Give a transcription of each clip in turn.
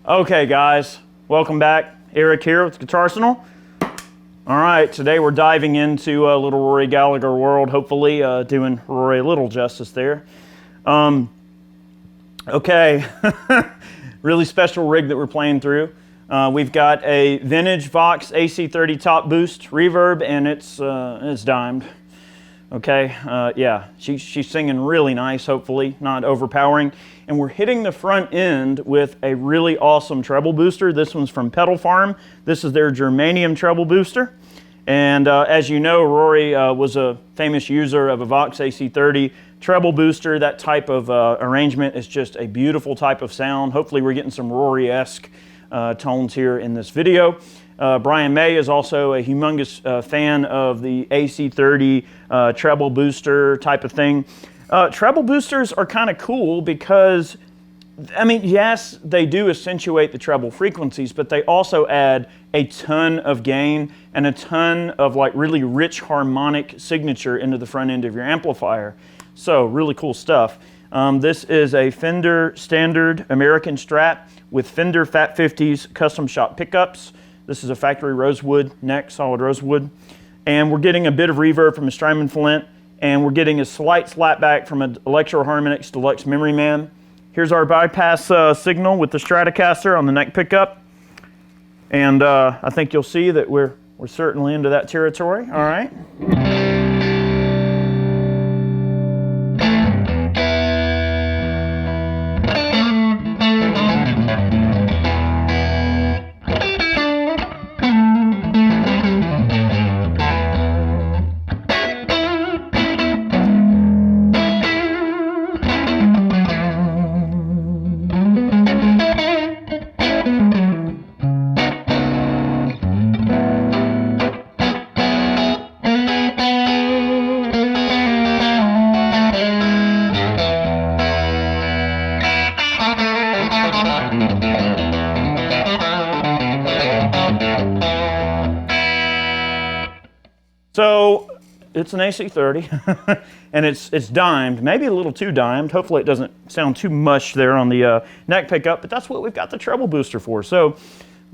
Okay, guys, welcome back. Eric here with Guitarsenal. All right, today we're diving into a little Rory Gallagher world, hopefully doing Rory a little justice there. Okay, really special rig that we're playing through. We've got a vintage Vox AC30 top boost reverb, and it's dimed. Okay, yeah, she's singing really nice, hopefully, not overpowering. And we're hitting the front end with a really awesome treble booster. This one's from Pedalfarm. This is their germanium treble booster. And as you know, Rory was a famous user of a Vox AC30 treble booster. That type of arrangement is just a beautiful type of sound. Hopefully we're getting some Rory-esque tones here in this video. Brian May is also a humongous fan of the AC30 treble booster type of thing. Treble boosters are kind of cool because, I mean, yes, they do accentuate the treble frequencies, but they also add a ton of gain and a ton of like really rich harmonic signature into the front end of your amplifier. So really cool stuff. This is a Fender standard American Strat with Fender Fat 50s custom shop pickups. This is a factory rosewood neck, solid rosewood. And we're getting a bit of reverb from a Strymon Flint, and we're getting a slight slapback from an Electro Harmonix Deluxe Memory Man. Here's our bypass signal with the Stratocaster on the neck pickup. And I think you'll see that we're certainly into that territory, all right? So it's an AC30 and it's dimed, maybe a little too dimed. Hopefully it doesn't sound too much there on the neck pickup, but that's what we've got the treble booster for. So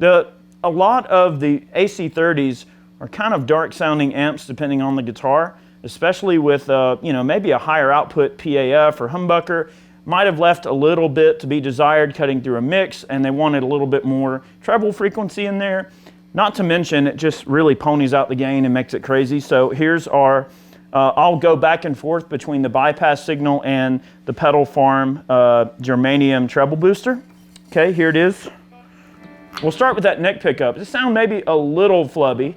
a lot of the AC30s are kind of dark sounding amps depending on the guitar, especially with you know, maybe a higher output PAF or humbucker. Might have left a little bit to be desired cutting through a mix, and they wanted a little bit more treble frequency in there. Not to mention, it just really ponies out the gain and makes it crazy. So here's our, I'll go back and forth between the bypass signal and the Pedalfarm germanium treble booster. Okay, here it is. We'll start with that neck pickup. This sound maybe a little flubby.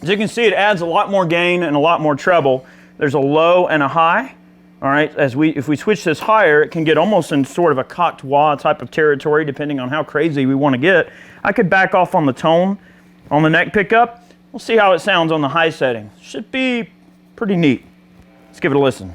As you can see, it adds a lot more gain and a lot more treble. There's a low and a high. All right, if we switch this higher, it can get almost in sort of a cocked wah type of territory, depending on how crazy we want to get. I could back off on the tone on the neck pickup. We'll see how it sounds on the high setting. Should be pretty neat. Let's give it a listen.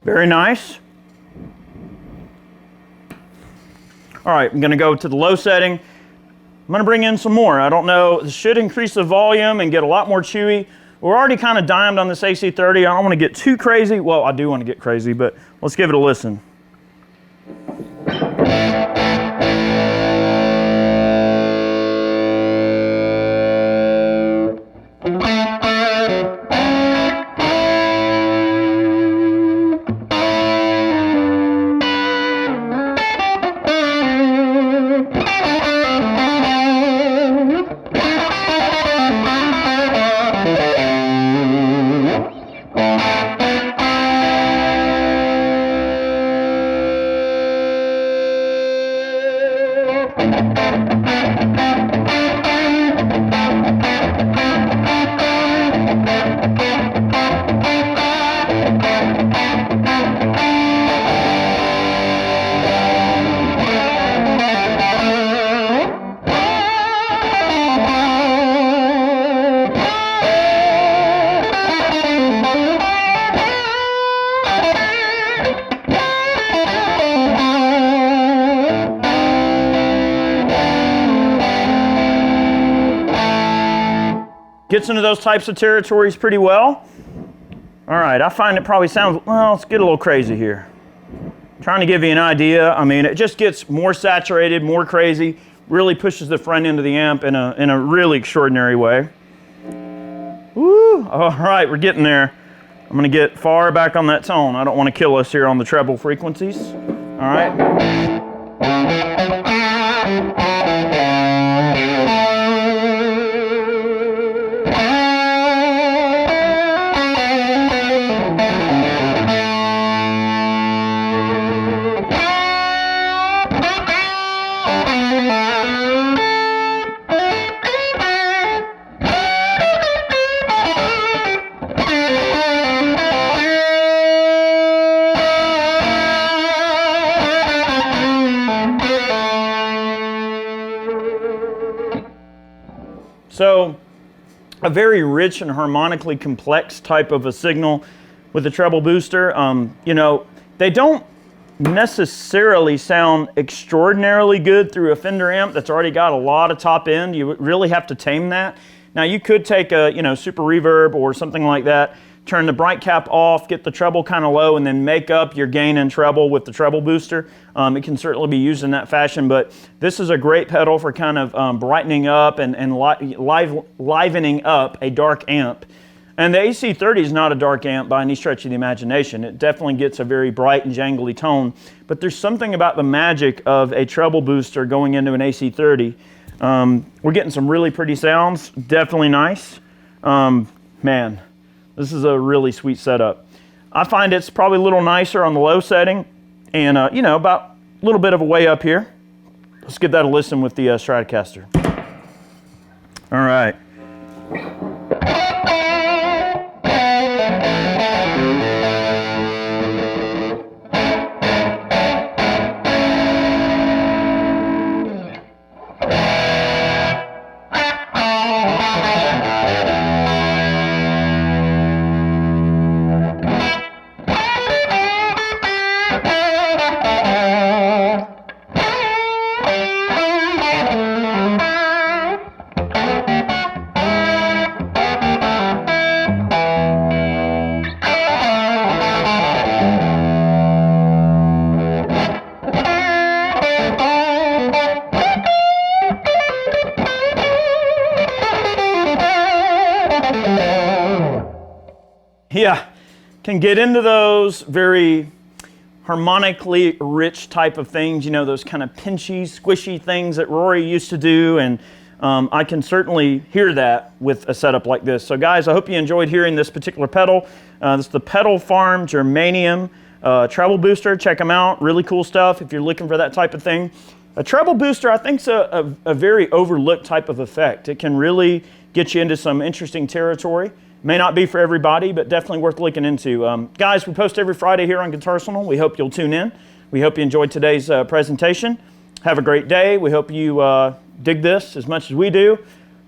Very nice. All right, I'm gonna go to the low setting. I'm gonna bring in some more. I don't know, this should increase the volume and get a lot more chewy. We're already kind of dimed on this AC30. I don't wanna get too crazy. Well, I do wanna get crazy, but let's give it a listen. Gets into those types of territories pretty well. All right, I find it probably sounds, well, let's get a little crazy here. Trying to give you an idea. I mean, it just gets more saturated, more crazy, really pushes the front end of the amp in a really extraordinary way. Woo, all right, we're getting there. I'm gonna get far back on that tone. I don't wanna kill us here on the treble frequencies. All right. So a very rich and harmonically complex type of a signal with the treble booster. You know, they don't necessarily sound extraordinarily good through a Fender amp that's already got a lot of top end. You really have to tame that. Now you could take a, you know, super reverb or something like that, turn the bright cap off, get the treble kind of low, and then make up your gain and treble with the treble booster. It can certainly be used in that fashion, but this is a great pedal for kind of brightening up and livening up a dark amp. And the AC30 is not a dark amp by any stretch of the imagination. It definitely gets a very bright and jangly tone, but there's something about the magic of a treble booster going into an AC30. We're getting some really pretty sounds, definitely nice. Man, this is a really sweet setup. I find it's probably a little nicer on the low setting and, you know, about a little bit of a way up here. Let's give that a listen with the Stratocaster. All right. Yeah, can get into those very harmonically rich type of things, you know, those kind of pinchy, squishy things that Rory used to do, and I can certainly hear that with a setup like this. So guys, I hope you enjoyed hearing this particular pedal. This is the Pedalfarm Germanium treble booster. Check them out, really cool stuff if you're looking for that type of thing. A treble booster, I think, is a very overlooked type of effect. It can really get you into some interesting territory. May not be for everybody, but definitely worth looking into. Guys, we post every Friday here on Guitarsenal. We hope you'll tune in. We hope you enjoyed today's presentation. Have a great day. We hope you dig this as much as we do.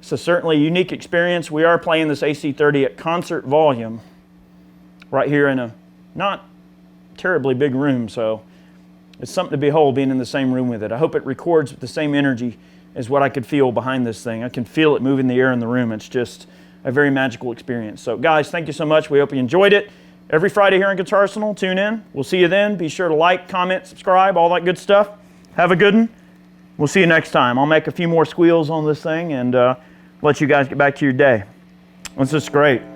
It's a certainly unique experience. We are playing this AC30 at concert volume right here in a not terribly big room, so it's something to behold being in the same room with it. I hope it records with the same energy as what I could feel behind this thing. I can feel it moving the air in the room. It's just a very magical experience. So guys, thank you so much. We hope you enjoyed it. Every Friday here in Guitarsenal, tune in. We'll see you then. Be sure to like, comment, subscribe, all that good stuff. Have a good one. We'll see you next time. I'll make a few more squeals on this thing and let you guys get back to your day. This is great.